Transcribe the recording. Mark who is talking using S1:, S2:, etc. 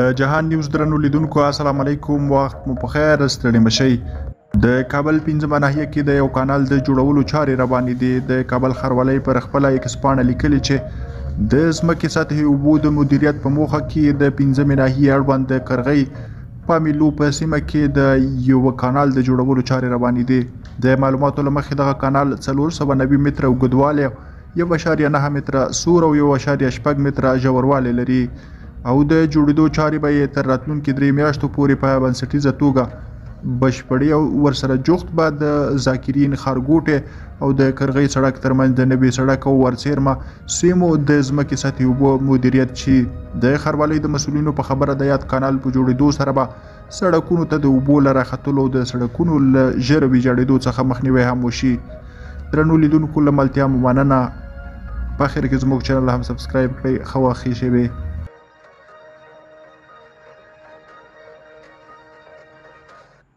S1: جهان نیوز درنو لیدونکو السلام علیکم، وخت مو په خیر، ستړي مشئ. د کابل 15 ناحیه کې د یو کانال د جوړولو چارې روانې دي. د کابل ښاروالۍ پر خپله ایکس پاڼه لیکلي چې د ځمکې سطحي اوبو د مدیریت په موخه کې د 15 ناحیې اړوند د کرغۍ پامیلو په سیمه کې د یو کانال د جوړولو چارې روانې دي. د معلوماتو له مخې دغه کانال 490 متره اوږدوالی، 1.9 متره سور او 1.6 متره ژوروالی لري او د جوړېدو چارې به یې تر راتلونکي 3 میاشتو پورې په بنسټیزه توګه بشپړي او ورسره جوخت به د ذاکرین ښارګوټي او د کرغۍ سړک ترمنځ د نوي سړک او ورڅیرمه سیمو د ځمکې سطحي اوبو مدیریت شي. د ښاروالۍ د مسؤلینو په خبره د یاد کانال په جوړېدو سره به سړکونو ته د اوبو له راختلو او د سړکونو له ژر ویجاړېدو څخه مخنیوی هم وشي. درنو لیدونکو له ملتیا مو مننه. په اخر کې زموږ چینل هم سبسکرایب کړئ. ښه وخت ښې شېبې.